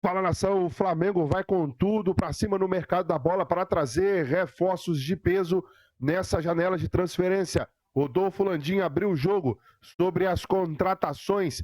Fala, nação, o Flamengo vai com tudo para cima no mercado da bola para trazer reforços de peso nessa janela de transferência. Rodolfo Landim abriu o jogo sobre as contratações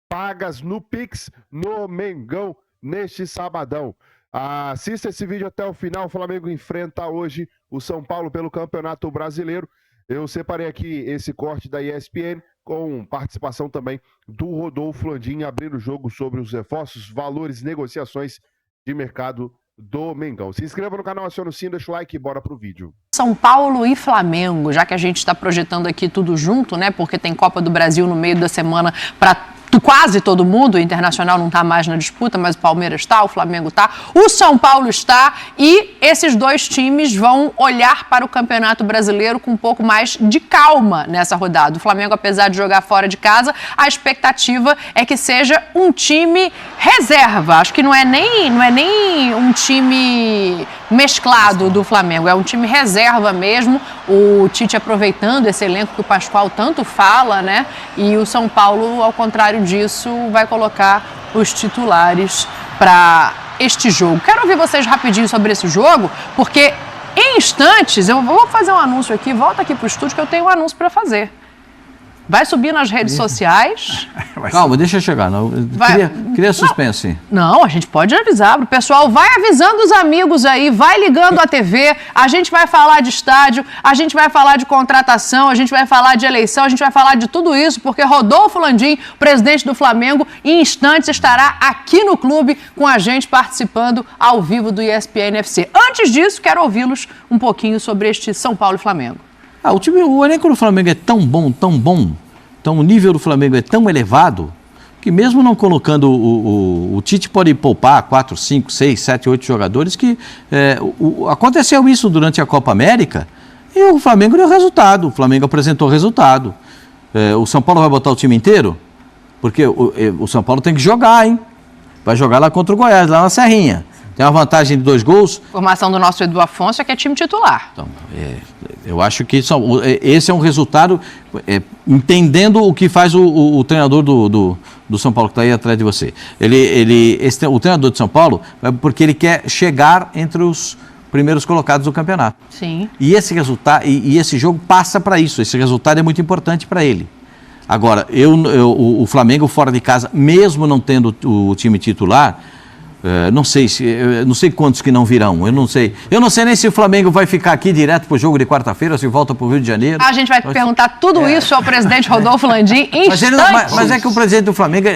pagas no Pix no Mengão neste sabadão. Assista esse vídeo até o final. O Flamengo enfrenta hoje o São Paulo pelo Campeonato Brasileiro. Eu separei aqui esse corte da ESPN com participação também do Rodolfo Landim abrindo o jogo sobre os reforços, valores, negociações de mercado do Mengão. Se inscreva no canal, aciona o sininho, deixa o like e bora pro vídeo. São Paulo e Flamengo, já que a gente está projetando aqui tudo junto, né? Porque tem Copa do Brasil no meio da semana para quase todo mundo. O Internacional não está mais na disputa, mas o Palmeiras está, o Flamengo está, o São Paulo está, e esses dois times vão olhar para o Campeonato Brasileiro com um pouco mais de calma nessa rodada. O Flamengo, apesar de jogar fora de casa, a expectativa é que seja um time reserva. Acho que não é nem um time mesclado do Flamengo, é um time reserva mesmo. O Tite aproveitando esse elenco que o Pascoal tanto fala, né? E o São Paulo, ao contrário disso, vai colocar os titulares para este jogo. Quero ouvir vocês rapidinho sobre esse jogo, porque em instantes, eu vou fazer um anúncio aqui, volta aqui para o estúdio que eu tenho um anúncio para fazer. Vai subir nas redes sociais. Calma, deixa eu chegar. Não, queria suspense. Não, a gente pode avisar pro pessoal. Vai avisando os amigos aí, vai ligando a TV. A gente vai falar de estádio, a gente vai falar de contratação, a gente vai falar de eleição, a gente vai falar de tudo isso, porque Rodolfo Landim, presidente do Flamengo, em instantes estará aqui no clube com a gente participando ao vivo do ESPN FC. Antes disso, quero ouvi-los um pouquinho sobre este São Paulo e Flamengo. O elenco do Flamengo é tão bom, então o nível do Flamengo é tão elevado, que mesmo não colocando o Tite pode poupar 4, 5, 6, 7, 8 jogadores, que aconteceu isso durante a Copa América, e o Flamengo deu resultado, o Flamengo apresentou resultado. O São Paulo vai botar o time inteiro? Porque o São Paulo tem que jogar, hein? Vai jogar lá contra o Goiás, lá na Serrinha. Tem uma vantagem de 2 gols. Formação do nosso Edu Afonso é que é time titular. Então, eu acho que esse é um resultado, entendendo o que faz o treinador do São Paulo, que está aí atrás de você. O treinador de São Paulo, porque ele quer chegar entre os primeiros colocados do campeonato. Sim. E esse resultado, e esse jogo passa para isso. Esse resultado é muito importante para ele. Agora, o Flamengo fora de casa, mesmo não tendo o time titular, não sei quantos que não virão, eu não sei nem se o Flamengo vai ficar aqui direto para o jogo de quarta-feira, se volta para o Rio de Janeiro. A gente vai perguntar tudo isso ao presidente Rodolfo Landim em instantes. Mas é que o presidente do Flamengo,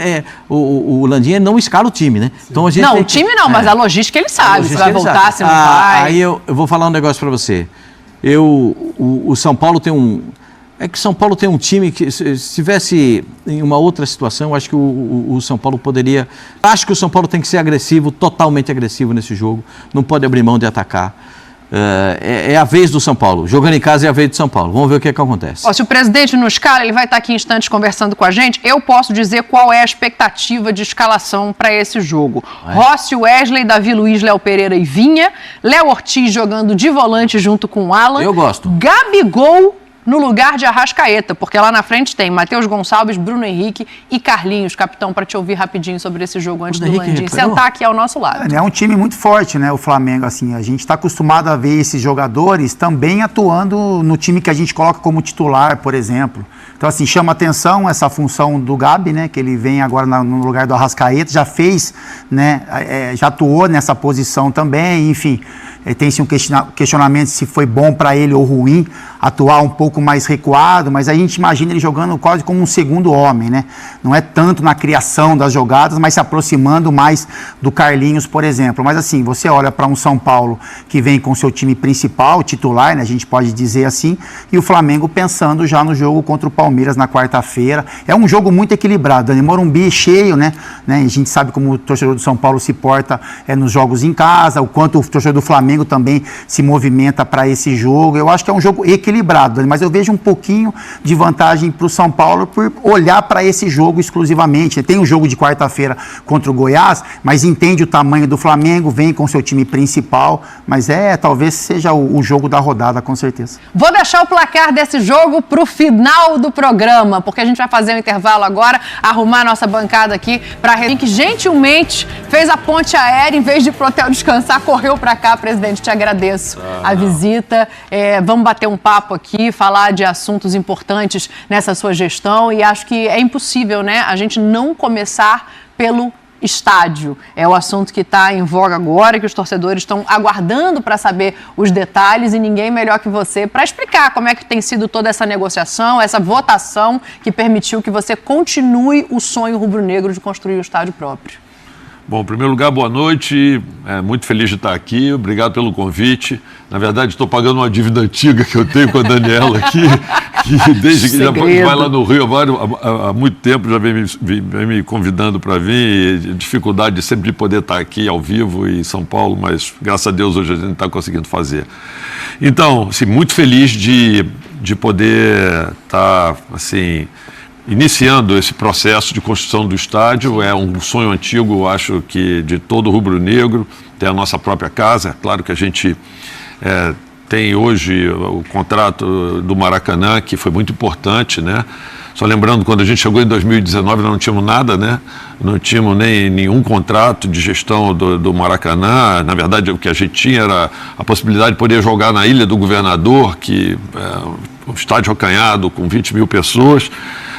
o Landim não escala o time, né? Então, o time não, mas a logística ele sabe, se vai voltar, se não vai. Aí eu vou falar um negócio para você. O São Paulo tem São Paulo tem um time que, se estivesse em uma outra situação, acho que o São Paulo poderia... Acho que o São Paulo tem que ser agressivo, totalmente agressivo nesse jogo. Não pode abrir mão de atacar. É a vez do São Paulo. Jogando em casa é a vez do São Paulo. Vamos ver o que acontece. Se o presidente não escala, ele vai estar aqui em instantes conversando com a gente. Eu posso dizer qual é a expectativa de escalação para esse jogo. Rossi, Wesley, Davi Luiz, Léo Pereira e Vinha. Léo Ortiz jogando de volante junto com o Alan. Eu gosto. Gabigol no lugar de Arrascaeta, porque lá na frente tem Matheus Gonçalves, Bruno Henrique e Carlinhos. Capitão, para te ouvir rapidinho sobre esse jogo antes do Landim sentar aqui ao nosso lado. É um time muito forte, né, o Flamengo, assim, a gente está acostumado a ver esses jogadores também atuando no time que a gente coloca como titular, por exemplo. Então, assim, chama atenção essa função do Gabi, né, que ele vem agora no lugar do Arrascaeta, já fez, né, já atuou nessa posição também, enfim. Tem-se um questionamento se foi bom para ele ou ruim atuar um pouco mais recuado, mas a gente imagina ele jogando quase como um segundo homem, né? Não é tanto na criação das jogadas, mas se aproximando mais do Carlinhos, por exemplo. Mas assim, você olha para um São Paulo que vem com seu time principal, titular, né? A gente pode dizer assim, e o Flamengo pensando já no jogo contra o Palmeiras na quarta-feira. É um jogo muito equilibrado, Dani. Morumbi cheio, né? A gente sabe como o torcedor do São Paulo se porta nos jogos em casa, o quanto o torcedor do Flamengo também se movimenta para esse jogo. Eu acho que é um jogo equilibrado, mas eu vejo um pouquinho de vantagem para o São Paulo por olhar para esse jogo exclusivamente. Tem um jogo de quarta-feira contra o Goiás, mas entende o tamanho do Flamengo, vem com seu time principal, mas talvez seja o jogo da rodada, com certeza. Vou deixar o placar desse jogo para o final do programa, porque a gente vai fazer um intervalo agora, arrumar a nossa bancada aqui para a que gentilmente fez a ponte aérea, em vez de ir pro hotel descansar, correu para cá. Presidente, te agradeço a visita. Vamos bater um papo aqui, falar de assuntos importantes nessa sua gestão, e acho que é impossível, né, a gente não começar pelo estádio. É o assunto que está em voga agora, que os torcedores estão aguardando para saber os detalhes, e ninguém melhor que você para explicar como é que tem sido toda essa negociação, essa votação que permitiu que você continue o sonho rubro-negro de construir o estádio próprio. Bom, em primeiro lugar, boa noite. Muito feliz de estar aqui. Obrigado pelo convite. Na verdade, estou pagando uma dívida antiga que eu tenho com a Daniela aqui, que desde que já vai lá no Rio há muito tempo, já vem me convidando para vir. E dificuldade sempre de poder estar aqui ao vivo em São Paulo, mas graças a Deus hoje a gente está conseguindo fazer. Então, assim, muito feliz de poder estar, assim, iniciando esse processo de construção do estádio. É um sonho antigo, acho que de todo rubro-negro, ter a nossa própria casa. É claro que a gente tem hoje o contrato do Maracanã, que foi muito importante, né? Só lembrando, quando a gente chegou em 2019, nós não tínhamos nada, né? Não tínhamos nem nenhum contrato de gestão do Maracanã. Na verdade, o que a gente tinha era a possibilidade de poder jogar na Ilha do Governador, que é um estádio acanhado com 20 mil pessoas.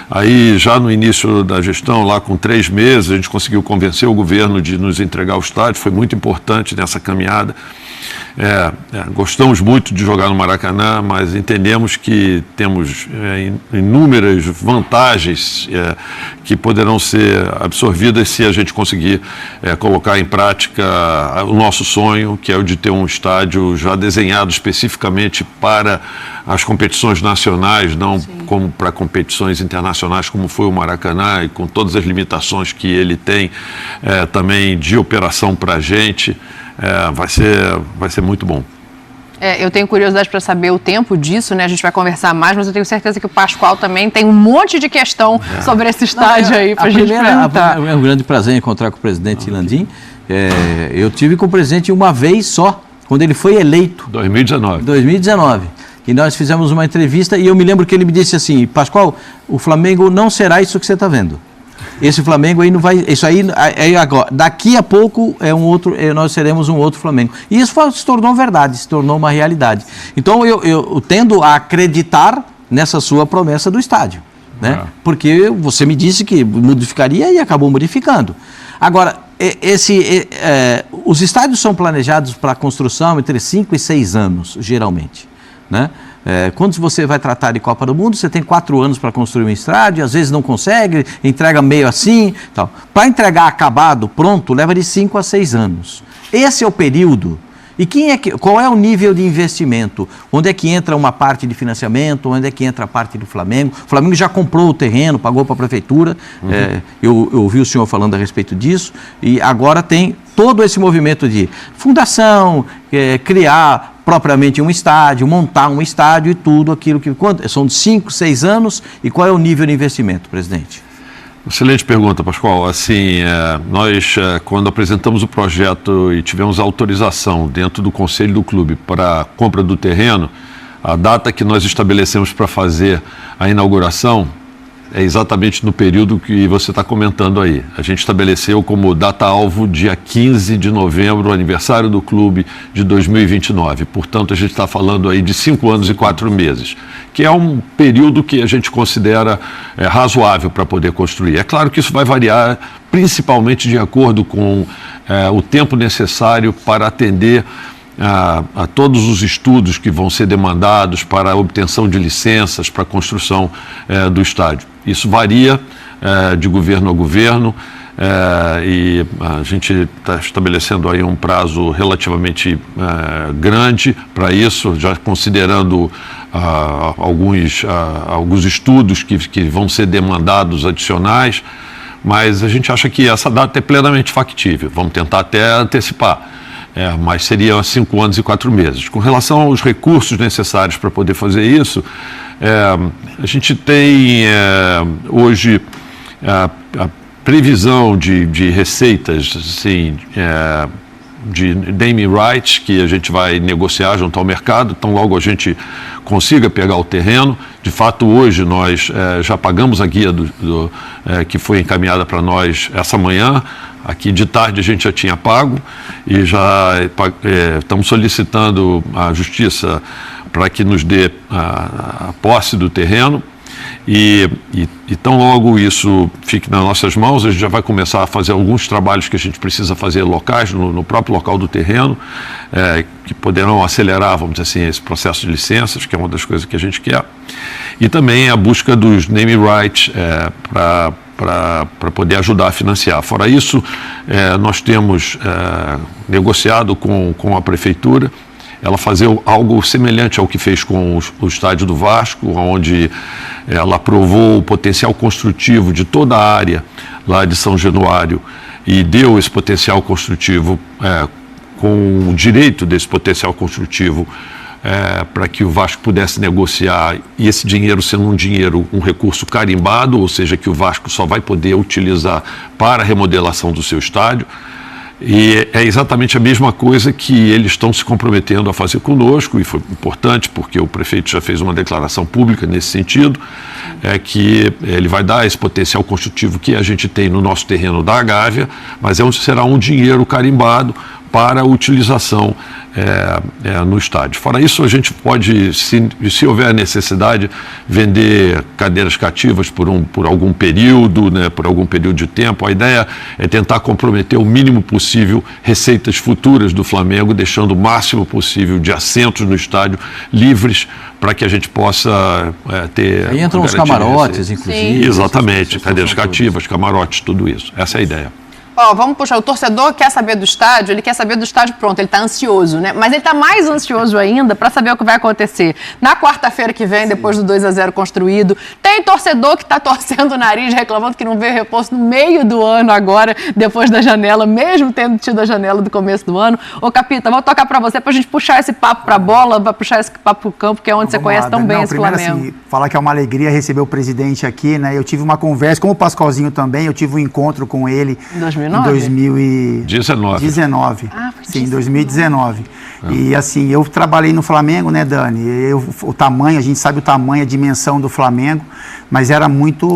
Aí, já no início da gestão, lá com 3 meses, a gente conseguiu convencer o governo de nos entregar o estádio. Foi muito importante nessa caminhada. Gostamos muito de jogar no Maracanã, mas entendemos que temos inúmeras vantagens que poderão ser absorvidas se a gente conseguir colocar em prática o nosso sonho, que é o de ter um estádio já desenhado especificamente para as competições nacionais, não como para competições internacionais, como foi o Maracanã, e com todas as limitações que ele tem também de operação para a gente. Vai ser muito bom. Eu tenho curiosidade para saber o tempo disso, né? A gente vai conversar mais, mas eu tenho certeza que o Pascoal também tem um monte de questão sobre esse estádio aí para a gente perguntar. É um grande prazer encontrar com o presidente Landim. Eu tive com o presidente uma vez só, quando ele foi eleito. 2019. E nós fizemos uma entrevista e eu me lembro que ele me disse assim: Pascoal, o Flamengo não será isso que você está vendo. Esse Flamengo aí não vai, isso aí agora, daqui a pouco nós seremos um outro Flamengo. E isso se tornou verdade, se tornou uma realidade. Então eu tendo a acreditar nessa sua promessa do estádio, né? Porque você me disse que modificaria e acabou modificando. Agora, os estádios são planejados para a construção entre 5 e 6 anos, geralmente, né? Quando você vai tratar de Copa do Mundo, você tem 4 anos para construir um estádio, às vezes não consegue, entrega meio assim, tal. Para entregar acabado, pronto, leva de 5 a 6 anos. Esse é o período. E qual é o nível de investimento? Onde é que entra uma parte de financiamento? Onde é que entra a parte do Flamengo? O Flamengo já comprou o terreno, pagou para a prefeitura. Eu ouvi o senhor falando a respeito disso. E agora tem todo esse movimento de fundação, criar propriamente um estádio, montar um estádio e tudo aquilo que... São 5, 6 anos. E qual é o nível de investimento, presidente? Excelente pergunta, Pascoal. Assim, nós, quando apresentamos o projeto e tivemos autorização dentro do conselho do clube para a compra do terreno, a data que nós estabelecemos para fazer a inauguração é exatamente no período que você está comentando aí. A gente estabeleceu como data-alvo dia 15 de novembro, aniversário do clube de 2029. Portanto, a gente está falando aí de 5 anos e 4 meses, que é um período que a gente considera razoável para poder construir. É claro que isso vai variar principalmente de acordo com o tempo necessário para atender a todos os estudos que vão ser demandados para a obtenção de licenças para a construção do estádio. Isso varia de governo a governo e a gente está estabelecendo aí um prazo relativamente grande para isso, já considerando alguns estudos que vão ser demandados adicionais, mas a gente acha que essa data é plenamente factível. Vamos tentar até antecipar. Mas seria 5 anos e 4 meses. Com relação aos recursos necessários para poder fazer isso, A gente tem hoje a previsão de receitas, assim, de naming rights, que a gente vai negociar junto ao mercado, então logo a gente consiga pegar o terreno. De fato, hoje nós já pagamos a guia que foi encaminhada para nós essa manhã. Aqui de tarde a gente já tinha pago e já estamos solicitando à Justiça para que nos dê a posse do terreno. E tão logo isso fique nas nossas mãos, a gente já vai começar a fazer alguns trabalhos que a gente precisa fazer locais, no próprio local do terreno, que poderão acelerar, vamos dizer assim, esse processo de licenças, que é uma das coisas que a gente quer. E também a busca dos naming rights para poder ajudar a financiar. Fora isso, nós temos negociado com a Prefeitura ela fazer algo semelhante ao que fez com o estádio do Vasco, onde ela aprovou o potencial construtivo de toda a área lá de São Januário e deu esse potencial construtivo com o direito desse potencial construtivo para que o Vasco pudesse negociar, e esse dinheiro sendo um recurso carimbado, ou seja, que o Vasco só vai poder utilizar para a remodelação do seu estádio. E é exatamente a mesma coisa que eles estão se comprometendo a fazer conosco, e foi importante porque o prefeito já fez uma declaração pública nesse sentido, que ele vai dar esse potencial construtivo que a gente tem no nosso terreno da Gávea, mas será um dinheiro carimbado para a utilização no estádio. Fora isso, a gente pode, se houver necessidade, vender cadeiras cativas por algum período, né, por algum período de tempo. A ideia é tentar comprometer o mínimo possível receitas futuras do Flamengo, deixando o máximo possível de assentos no estádio livres para que a gente possa ter... Aí entram os camarotes, inclusive. Sim. Exatamente, cadeiras cativas, camarotes, tudo isso. Essa é a ideia. Vamos puxar, o torcedor quer saber do estádio, ele quer saber do estádio pronto, ele está ansioso, né? Mas ele está mais ansioso ainda para saber o que vai acontecer na quarta-feira que vem, depois do 2-0 construído. Tem torcedor que está torcendo o nariz, reclamando que não veio reforço no meio do ano agora, depois da janela, mesmo tendo tido a janela do começo do ano. Ô, Capita, vou tocar para você para a gente puxar esse papo para a bola, para puxar esse papo para o campo, que é onde você conhece tão bem esse Flamengo. Assim, falar que é uma alegria receber o presidente aqui, né? Eu tive uma conversa, como o Pascoalzinho também, eu tive um encontro com ele em 2019. Sim, em 2019. E assim, eu trabalhei no Flamengo, né, Dani? O tamanho, a gente sabe o tamanho, a dimensão do Flamengo, mas era muito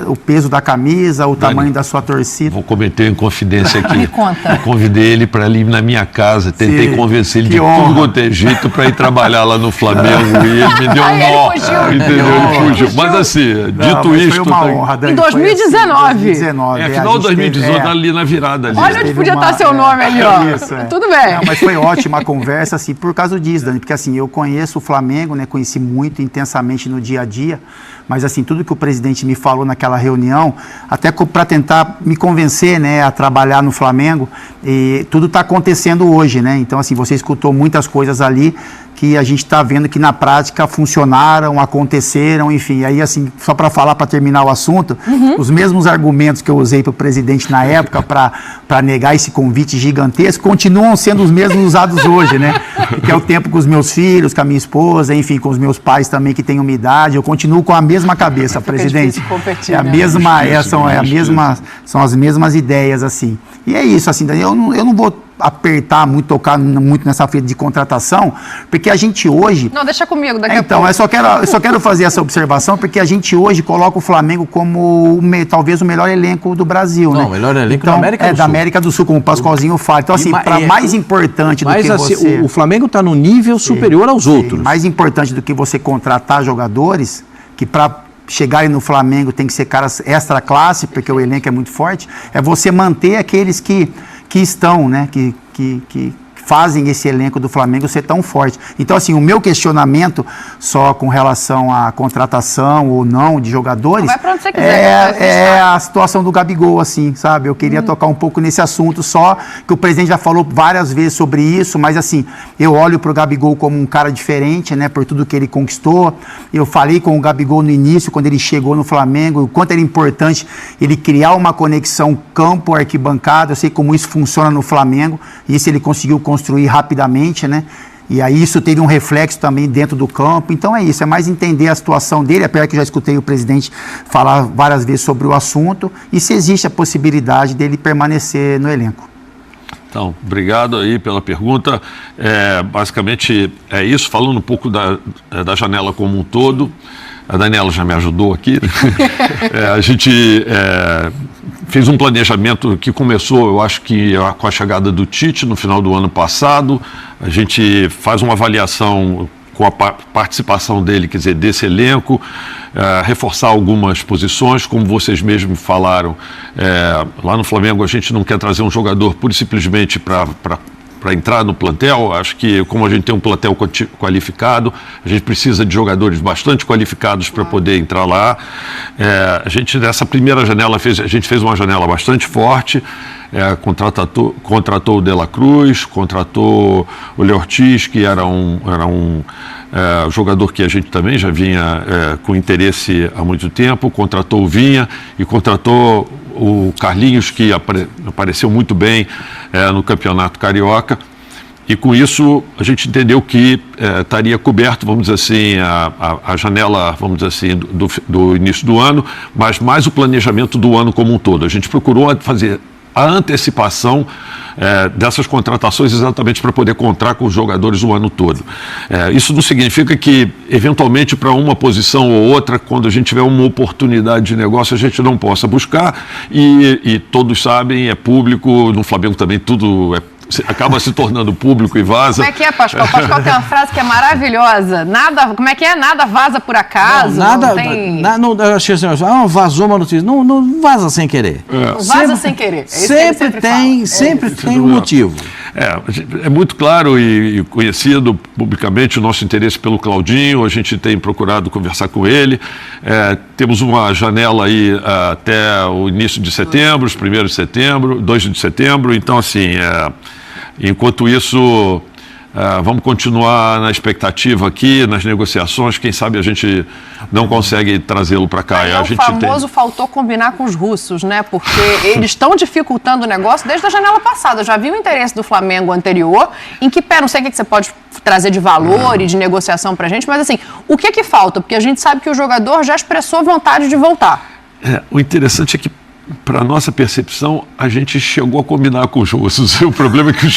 o peso da camisa, o Dani, tamanho da sua torcida. Vou cometer em confidência aqui. Me conta. Eu convidei ele para ir na minha casa, tentei convencer ele de tudo quanto é jeito para ir trabalhar lá no Flamengo, e ele me deu um nó. Entendeu? Ele fugiu. Mas assim, dito isto... Foi uma honra, Dani. Em 2019. Final de 2018, ali na virada. Ali. Olha onde podia estar seu nome ali, ó. Isso, Tudo bem. Não, mas foi ótima a conversa, assim, por causa disso, Dani, porque assim, eu conheço o Flamengo, né, conheci muito intensamente no dia a dia, mas assim, tudo que o presidente me falou naquela reunião, até para tentar me convencer, né, a trabalhar no Flamengo, e tudo está acontecendo hoje, né, então assim, você escutou muitas coisas ali que a gente está vendo que na prática funcionaram, aconteceram, enfim. Aí, assim, só para falar, para terminar o assunto, os mesmos argumentos que eu usei para o presidente na época para negar esse convite gigantesco continuam sendo os mesmos usados hoje, né? Que é o tempo com os meus filhos, com a minha esposa, enfim, com os meus pais também que têm uma idade. Eu continuo com a mesma cabeça, presidente. Competir, é a mesma, são as mesmas ideias, assim. E é isso, assim, eu não vou apertar muito, tocar muito nessa feira de contratação, porque a gente hoje... Não, deixa comigo daqui a pouco. Então, eu só quero fazer essa observação, porque a gente hoje coloca o Flamengo como talvez o melhor elenco do Brasil, né? Não, o melhor elenco então, da América do Sul. Da América do Sul, como o Pascoalzinho fala. Então, assim, mais importante do que assim, você... O Flamengo está no nível superior aos outros. Mais importante do que você contratar jogadores, que para chegarem no Flamengo tem que ser caras extra classe, porque o elenco é muito forte, é você manter aqueles que estão, né, que fazem esse elenco do Flamengo ser tão forte. Então, assim, o meu questionamento só com relação à contratação ou não de jogadores vai pra onde você quiser, é a situação do Gabigol, assim, sabe? Eu queria tocar um pouco nesse assunto, só que o presidente já falou várias vezes sobre isso, mas assim, eu olho pro Gabigol como um cara diferente, né, por tudo que ele conquistou. Eu falei com o Gabigol no início, quando ele chegou no Flamengo, o quanto era importante ele criar uma conexão campo-arquibancada. Eu sei como isso funciona no Flamengo, e isso ele conseguiu construir rapidamente, né? E aí isso teve um reflexo também dentro do campo. Então é isso, é mais entender a situação dele, apesar que eu já escutei o presidente falar várias vezes sobre o assunto, e se existe a possibilidade dele permanecer no elenco. Então, obrigado aí pela pergunta. Basicamente é isso, falando um pouco da janela como um todo. A Daniela já me ajudou aqui. A gente fez um planejamento que começou, eu acho que com a chegada do Tite no final do ano passado. A gente faz uma avaliação com a participação dele, quer dizer, desse elenco, reforçar algumas posições, como vocês mesmos falaram. Lá no Flamengo a gente não quer trazer um jogador pura e simplesmente para entrar no plantel. Acho que como a gente tem um plantel qualificado, a gente precisa de jogadores bastante qualificados para poder entrar lá. A gente nessa primeira janela a gente fez uma janela bastante forte. Contratou o De La Cruz, contratou o Léo Ortiz, que era um jogador que a gente também já vinha com interesse há muito tempo, contratou o Vinha e contratou o Carlinhos, que apareceu muito bem no Campeonato Carioca. E com isso a gente entendeu que estaria coberto, vamos dizer assim, a janela, vamos dizer assim, do início do ano, mas mais o planejamento do ano como um todo. A gente procurou fazer a antecipação dessas contratações exatamente para poder contar com os jogadores o ano todo. Isso não significa que, eventualmente, para uma posição ou outra, quando a gente tiver uma oportunidade de negócio, a gente não possa buscar. E todos sabem, é público, no Flamengo também tudo acaba se tornando público e vaza. Como é que é, Pascoal? Pascoal tem uma frase que é maravilhosa. Como é que é? Nada vaza por acaso. Vazou uma notícia. Não vaza sem querer. Não vaza sem querer. Sempre tem um motivo. É muito claro e conhecido publicamente o nosso interesse pelo Claudinho. A gente tem procurado conversar com ele. Temos uma janela aí até o início de setembro, os 1º de setembro, 2 de setembro. Então, assim, enquanto isso, vamos continuar na expectativa aqui, nas negociações. Quem sabe a gente não consegue trazê-lo para cá. Faltou combinar com os russos, né? Porque eles estão dificultando o negócio desde a janela passada. Eu já vi o interesse do Flamengo anterior, em que, não sei o que você pode trazer de valor e de negociação para a gente, mas assim, o que falta? Porque a gente sabe que o jogador já expressou vontade de voltar. O interessante é que, para a nossa percepção, a gente chegou a combinar com os russos. O problema é que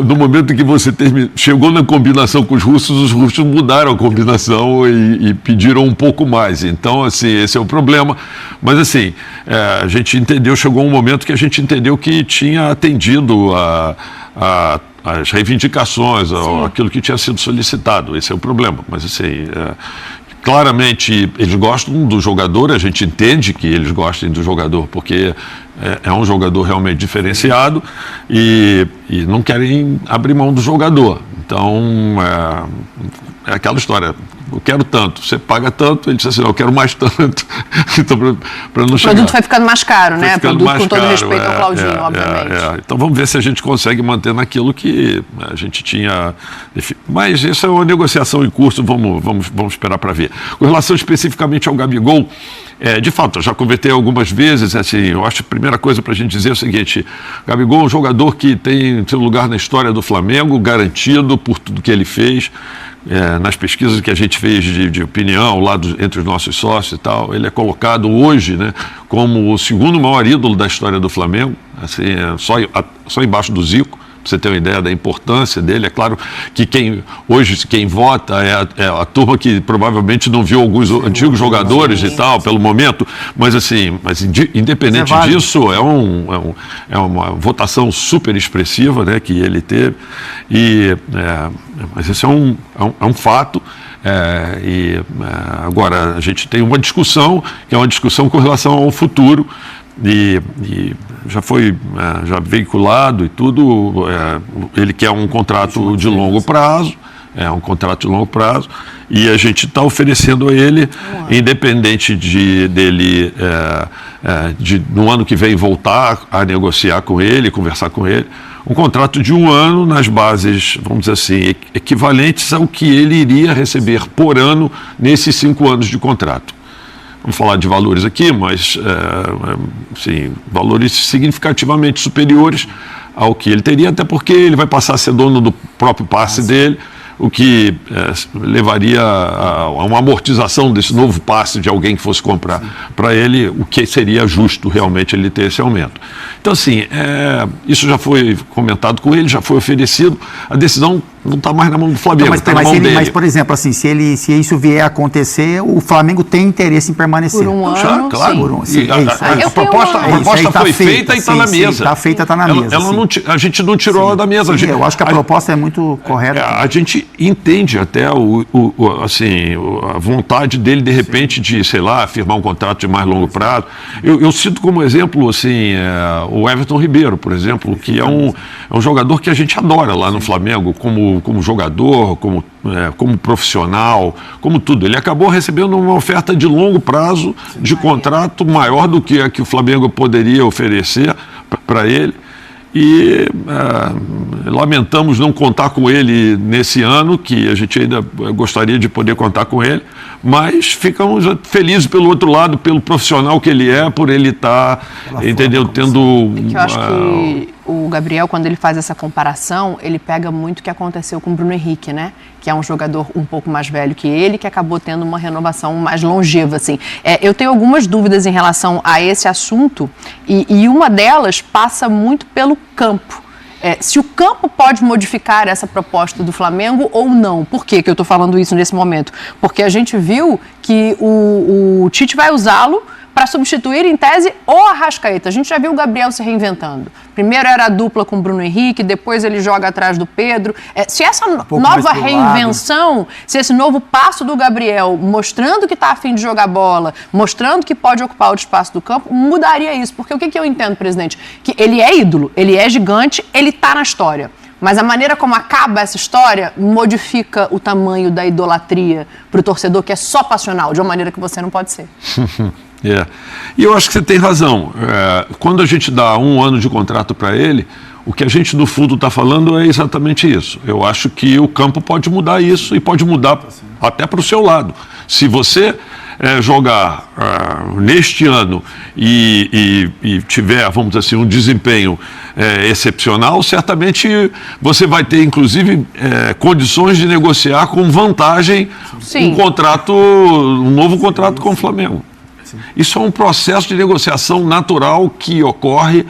no momento em que você chegou na combinação com os russos mudaram a combinação e pediram um pouco mais. Então, assim, esse é o problema. Mas, assim, a gente entendeu, chegou um momento que a gente entendeu que tinha atendido as reivindicações, aquilo que tinha sido solicitado. Esse é o problema. Mas, assim, claramente, eles gostam do jogador, a gente entende que eles gostem do jogador, porque é um jogador realmente diferenciado e não querem abrir mão do jogador. Então, é aquela história, eu quero tanto, você paga tanto, ele diz assim, eu quero mais tanto. Então, para não chegar. O produto foi ficando mais caro, né? Produto com todo respeito ao Claudinho, obviamente. Então, vamos ver se a gente consegue manter naquilo que a gente tinha. Mas isso é uma negociação em curso, vamos esperar para ver. Com relação especificamente ao Gabigol, de fato, eu já convertei algumas vezes, assim, eu acho que a primeira coisa para a gente dizer é o seguinte: Gabigol é um jogador que tem seu lugar na história do Flamengo, garantido por tudo que ele fez. Nas pesquisas que a gente fez de opinião lá entre os nossos sócios e tal, ele é colocado hoje, né, como o segundo maior ídolo da história do Flamengo, assim, só embaixo do Zico. Para você ter uma ideia da importância dele. É claro que quem vota é a turma que provavelmente não viu alguns antigos jogadores e tal, pelo momento, mas assim, independente disso, é uma votação super expressiva, né, que ele teve, mas esse é um fato. Agora, a gente tem uma discussão, que é uma discussão com relação ao futuro, e já foi veiculado e tudo. Ele quer um contrato de longo prazo, e a gente está oferecendo a ele, independente dele no ano que vem voltar a negociar com ele, conversar com ele, um contrato de 1 ano nas bases, vamos dizer assim, equivalentes ao que ele iria receber por ano nesses 5 anos de contrato. Vamos falar de valores aqui, mas sim, valores significativamente superiores ao que ele teria, até porque ele vai passar a ser dono do próprio passe dele, o que levaria a uma amortização desse novo passe de alguém que fosse comprar para ele, o que seria justo realmente ele ter esse aumento. Então, assim, isso já foi comentado com ele, já foi oferecido, a decisão não está mais na mão do Flamengo, está na mão dele. Mas, por exemplo, assim, se isso vier a acontecer, o Flamengo tem interesse em permanecer. Por um ano, claro. sim. A proposta foi feita e está na mesa. Está feita, está na mesa. A gente não tirou ela da mesa. Sim, eu acho que a proposta é muito correta. A gente entende até assim, a vontade dele, de repente, de, sei lá, firmar um contrato de mais longo prazo. Eu cito como exemplo, assim, o Everton Ribeiro, por exemplo, que é um jogador que a gente adora lá no Flamengo, como jogador, como profissional, como tudo. Ele acabou recebendo uma oferta de longo prazo, de contrato maior do que a que o Flamengo poderia oferecer para ele. E lamentamos não contar com ele nesse ano, que a gente ainda gostaria de poder contar com ele, mas ficamos felizes pelo outro lado, pelo profissional que ele é, por ele estar, entendeu, tendo... Eu acho que o Gabriel, quando ele faz essa comparação, ele pega muito o que aconteceu com o Bruno Henrique, né? Que é um jogador um pouco mais velho que ele, que acabou tendo uma renovação mais longeva, assim. Eu tenho algumas dúvidas em relação a esse assunto e uma delas passa muito pelo campo. Se o campo pode modificar essa proposta do Flamengo ou não. Por que eu estou falando isso nesse momento? Porque a gente viu que o Tite vai usá-lo para substituir, em tese, o Arrascaeta. A gente já viu o Gabriel se reinventando. Primeiro era a dupla com o Bruno Henrique, depois ele joga atrás do Pedro. Se essa nova reinvenção, se esse novo passo do Gabriel, mostrando que está a fim de jogar bola, mostrando que pode ocupar o espaço do campo, mudaria isso. Porque o que eu entendo, presidente? Que ele é ídolo, ele é gigante, ele está na história. Mas a maneira como acaba essa história modifica o tamanho da idolatria para o torcedor, que é só passional, de uma maneira que você não pode ser. E eu acho que você tem razão. Quando a gente dá 1 ano de contrato para ele, o que a gente do fundo está falando é exatamente isso. Eu acho que o campo pode mudar isso e pode mudar até para o seu lado. Se você jogar neste ano e tiver, vamos dizer assim, um desempenho excepcional, certamente você vai ter, inclusive, condições de negociar com vantagem um novo contrato com o Flamengo. Isso é um processo de negociação natural que ocorre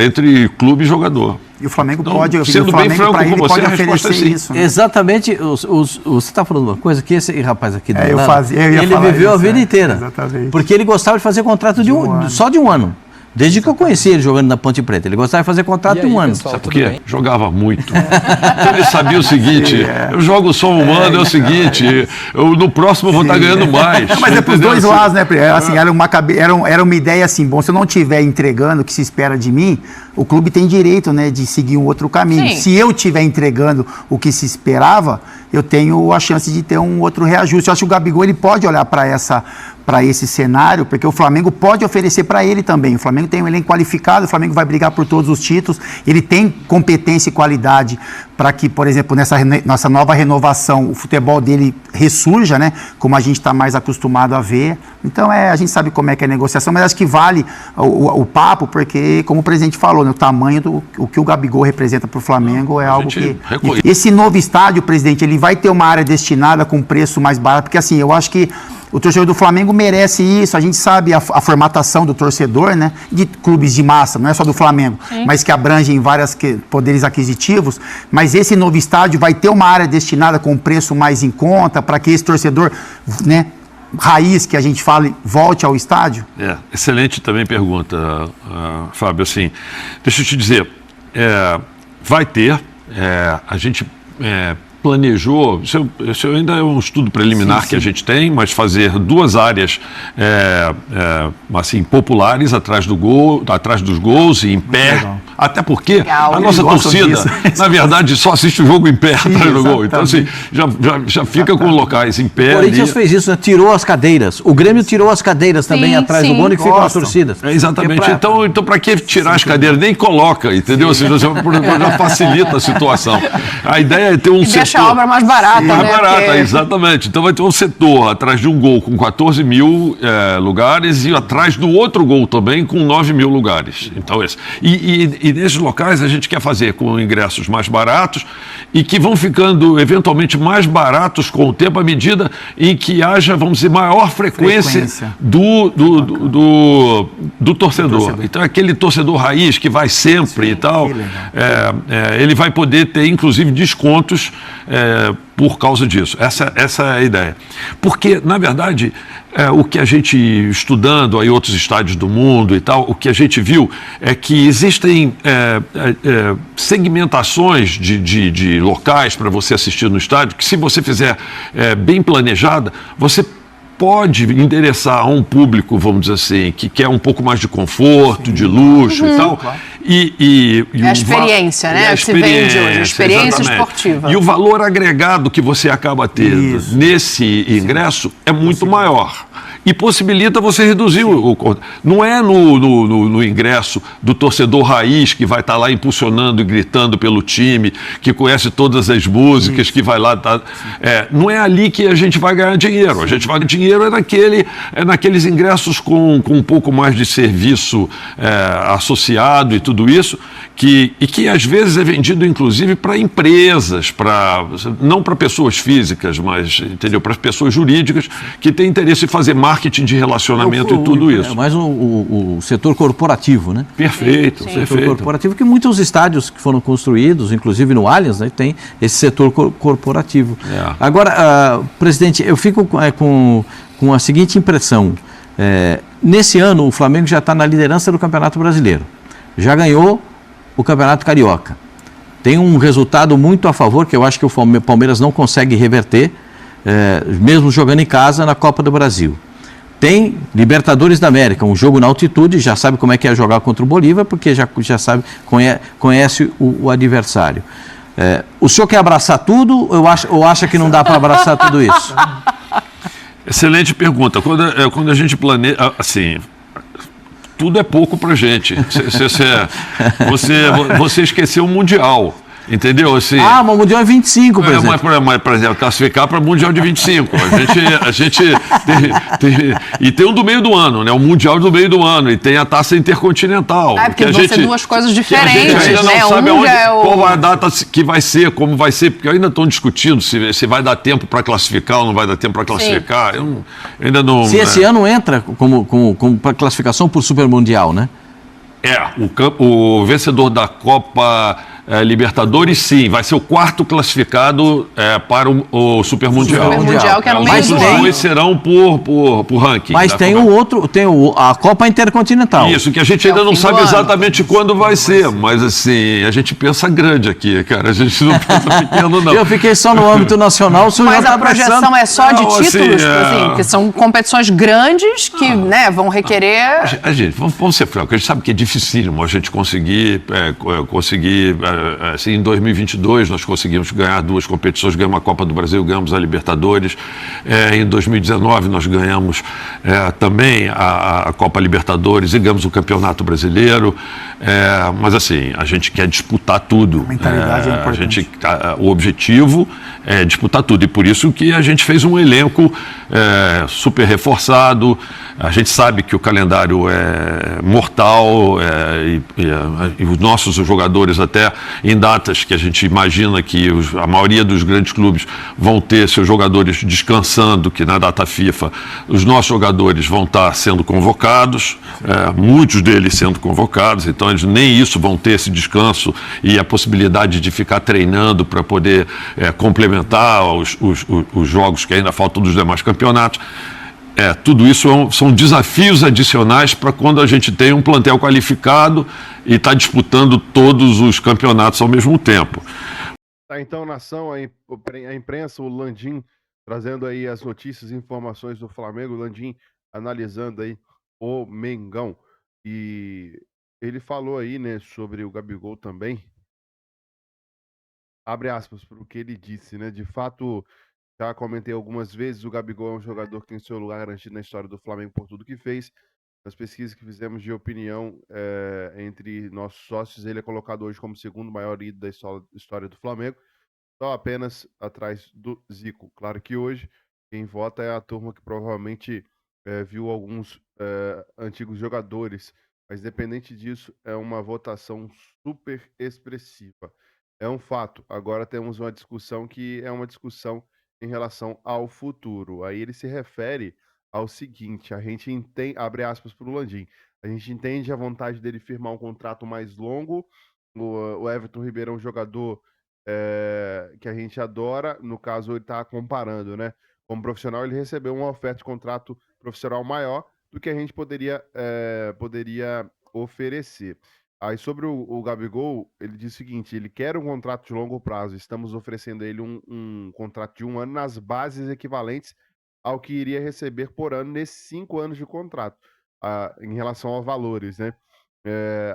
entre clube e jogador. E o Flamengo então, pode, sendo bem franco com você, a resposta é sim. Isso, né? Exatamente. Você está falando uma coisa que esse rapaz aqui do ele viveu a vida inteira. Exatamente. Porque ele gostava de fazer contrato só de um ano. Desde que eu conheci ele jogando na Ponte Preta. Ele gostava de fazer contrato de 1 ano. Sabe por quê? Jogava muito. Então ele sabia o seguinte, eu jogo só 1 ano, é o seguinte, no próximo eu vou estar ganhando mais. Mas é para os dois lados, né? Assim, era uma ideia assim, bom, se eu não estiver entregando o que se espera de mim, o clube tem direito, né, de seguir um outro caminho. Sim. Se eu estiver entregando o que se esperava, eu tenho a chance de ter um outro reajuste. Eu acho que o Gabigol ele pode olhar para esse cenário, porque o Flamengo pode oferecer para ele também. O Flamengo tem um elenco qualificado, o Flamengo vai brigar por todos os títulos, ele tem competência e qualidade para que, por exemplo, nessa nova renovação, o futebol dele ressurja, né? Como a gente está mais acostumado a ver. Então, a gente sabe como é que é a negociação, mas acho que vale o papo, porque, como o presidente falou, né, o tamanho o que o Gabigol representa para o Flamengo é algo que... Esse novo estádio, presidente, ele vai ter uma área destinada com preço mais barato, porque assim, eu acho que o torcedor do Flamengo merece isso, a gente sabe a formatação do torcedor, né, de clubes de massa, não é só do Flamengo, mas que abrangem vários poderes aquisitivos, mas esse novo estádio vai ter uma área destinada com preço mais em conta, para que esse torcedor, né, raiz que a gente fala, volte ao estádio? Excelente também pergunta, Fábio, assim, deixa eu te dizer, vai ter, a gente... planejou, isso ainda é um estudo preliminar que a gente tem, mas fazer 2 áreas assim, populares atrás dos gols e em pé. Legal. Até porque a nossa torcida, na verdade, só assiste o jogo em pé atrás do gol. Então, assim, já fica com locais em pé. O Corinthians fez isso, né? Tirou as cadeiras. O Grêmio tirou as cadeiras também atrás do gol e ficam as torcidas. Exatamente. Então para que tirar as cadeiras? Nem coloca, entendeu? Ou seja, já facilita a situação. A ideia é ter um setor a obra mais barata, né? Mais barata, Porque... exatamente. Então vai ter um setor atrás de um gol com 14 mil lugares e atrás do outro gol também com 9 mil lugares. Então, e nesses locais a gente quer fazer com ingressos mais baratos e que vão ficando eventualmente mais baratos com o tempo à medida em que haja, vamos dizer, maior frequência do torcedor. Então, aquele torcedor raiz que vai sempre e tal, ele vai poder ter, inclusive, descontos por causa disso. Essa é a ideia. Porque, na verdade, o que a gente, estudando aí outros estádios do mundo e tal, o que a gente viu é que existem segmentações de locais para você assistir no estádio, que se você fizer bem planejada, você pode endereçar a um público, vamos dizer assim, que quer um pouco mais de conforto, de luxo e tal. E a experiência, né? Se vende hoje, a experiência esportiva. E o valor agregado que você acaba tendo nesse ingresso é muito maior. E possibilita você reduzir o... Não é no ingresso do torcedor raiz que vai estar lá impulsionando e gritando pelo time, que conhece todas as músicas, que vai lá... não é ali que a gente vai ganhar dinheiro. A gente vai ganhar dinheiro naqueles ingressos com um pouco mais de serviço associado e tudo isso, que às vezes é vendido inclusive para empresas, não para pessoas físicas, mas entendeu? Para pessoas jurídicas que têm interesse em fazer marketing de relacionamento e tudo isso. Mas o setor corporativo, né? Perfeito, sim. Setor corporativo, que muitos estádios que foram construídos, inclusive no Allianz, né, tem esse setor corporativo. Agora, presidente, eu fico com a seguinte impressão. Nesse ano, o Flamengo já está na liderança do Campeonato Brasileiro. Já ganhou o Campeonato Carioca. Tem um resultado muito a favor, que eu acho que o Palmeiras não consegue reverter, mesmo jogando em casa na Copa do Brasil. Tem Libertadores da América, um jogo na altitude, já sabe como é que é jogar contra o Bolívar, porque já sabe, conhece o adversário. O senhor quer abraçar tudo ou acha que não dá para abraçar tudo isso? Excelente pergunta. Quando a gente planeja, assim, tudo é pouco para a gente. Você esqueceu o Mundial. Entendeu? Assim, mas o Mundial é 25, por exemplo. Mas, por exemplo, classificar para o Mundial de 25. A gente e tem um do meio do ano, né? O Mundial do meio do ano. E tem a taça intercontinental. Porque vão ser duas coisas diferentes, a gente ainda né? Não sabe qual a data que vai ser, como vai ser, porque ainda estão discutindo se vai dar tempo para classificar ou não vai dar tempo para classificar. Eu ainda não. Se esse ano entra como para classificação por Super Mundial, né? O vencedor da Copa Libertadores, sim, vai ser o quarto classificado para o Super Mundial. Super Mundial, que é no meio do ano. Os dois serão por ranking. Mas tem a Copa Intercontinental. Isso, que a gente ainda não sabe exatamente quando vai ser, mas assim, a gente pensa grande aqui, cara, a gente não pensa pequeno, não. Eu fiquei só no âmbito nacional, mas a projeção é só de títulos, porque são competições grandes que vão requerer... Gente, vamos ser francos, a gente sabe que é dificílimo a gente conseguir assim, em 2022 nós conseguimos ganhar duas competições, ganhamos a Copa do Brasil, ganhamos a Libertadores. Em 2019 nós ganhamos também a Copa Libertadores e ganhamos o Campeonato Brasileiro. Mas assim, a gente quer disputar tudo. A mentalidade é importante. O objetivo é disputar tudo e por isso que a gente fez um elenco super reforçado. A gente sabe que o calendário é mortal e os nossos jogadores até em datas que a gente imagina que a maioria dos grandes clubes vão ter seus jogadores descansando, que na data FIFA os nossos jogadores vão estar sendo convocados, muitos deles sendo convocados, então eles nem isso vão ter esse descanso e a possibilidade de ficar treinando para poder complementar os jogos que ainda faltam dos demais campeonatos. Tudo isso são desafios adicionais para quando a gente tem um plantel qualificado e está disputando todos os campeonatos ao mesmo tempo. Então, nação, a imprensa, o Landim trazendo aí as notícias e informações do Flamengo, o Landim analisando aí o Mengão. E ele falou aí, né, sobre o Gabigol também. Abre aspas para o que ele disse, né? De fato, já comentei algumas vezes, o Gabigol é um jogador que tem seu lugar garantido na história do Flamengo por tudo que fez. Nas pesquisas que fizemos de opinião entre nossos sócios, ele é colocado hoje como o segundo maior ídolo da história do Flamengo. só apenas atrás do Zico. Claro que hoje quem vota é a turma que provavelmente viu alguns antigos jogadores, mas independente disso, é uma votação super expressiva. É um fato. Agora temos uma discussão que é uma discussão em relação ao futuro. Aí ele se refere ao seguinte: a gente entende, abre aspas para o Landim, a gente entende a vontade dele firmar um contrato mais longo. O Everton Ribeiro é um jogador que a gente adora, no caso ele está comparando, né? Como profissional, ele recebeu uma oferta de contrato profissional maior do que a gente poderia oferecer. Aí sobre o Gabigol, ele diz o seguinte: ele quer um contrato de longo prazo, estamos oferecendo a ele um contrato de 1 ano nas bases equivalentes ao que iria receber por ano nesses 5 anos de contrato, em relação a valores, né?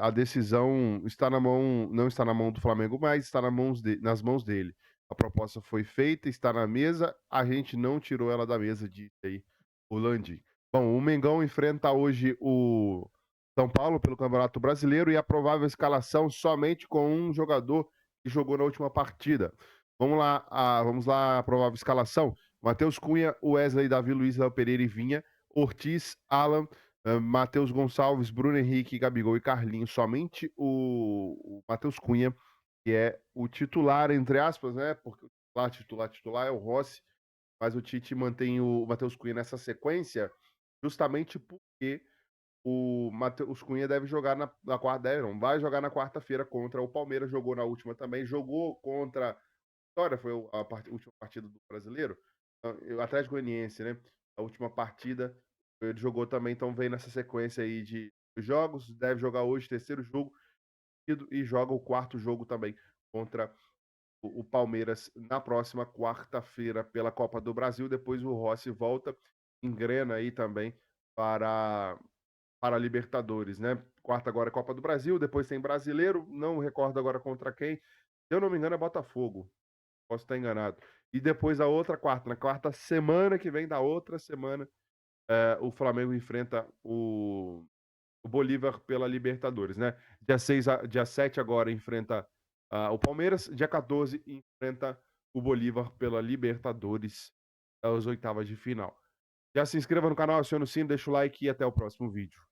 A decisão está não está na mão do Flamengo, mas está nas mãos dele. A proposta foi feita, está na mesa, a gente não tirou ela da mesa, disse aí o Landim. Bom, o Mengão enfrenta hoje o São Paulo pelo Campeonato Brasileiro e a provável escalação somente com um jogador que jogou na última partida. Vamos lá, a provável escalação. Matheus Cunha, Wesley, Davi Luiz, Léo Pereira e Vinha, Ortiz, Alan, Matheus Gonçalves, Bruno Henrique, Gabigol e Carlinhos. Somente o Matheus Cunha, que é o titular, entre aspas, né? Porque o titular é o Rossi, mas o Tite mantém o Matheus Cunha nessa sequência justamente porque o Matheus Cunha deve jogar na quarta, não, vai jogar na quarta-feira contra o Palmeiras, jogou na última também, jogou contra Vitória, foi a última partida do Brasileiro, o Atlético Goianiense, né? A última partida ele jogou também, então vem nessa sequência aí de jogos, deve jogar hoje, terceiro jogo, e joga o quarto jogo também contra o Palmeiras na próxima quarta-feira pela Copa do Brasil. Depois o Rossi volta, engrena aí também para a Libertadores, né? Quarta agora é Copa do Brasil, depois tem Brasileiro, não recordo agora contra quem. Se eu não me engano é Botafogo, posso estar enganado. E depois a outra quarta, na quarta semana que vem da outra semana, o Flamengo enfrenta o Bolívar pela Libertadores, né? Dia 7 agora enfrenta o Palmeiras, dia 14 enfrenta o Bolívar pela Libertadores, às oitavas de final. Já se inscreva no canal, acione o sino, deixa o like e até o próximo vídeo.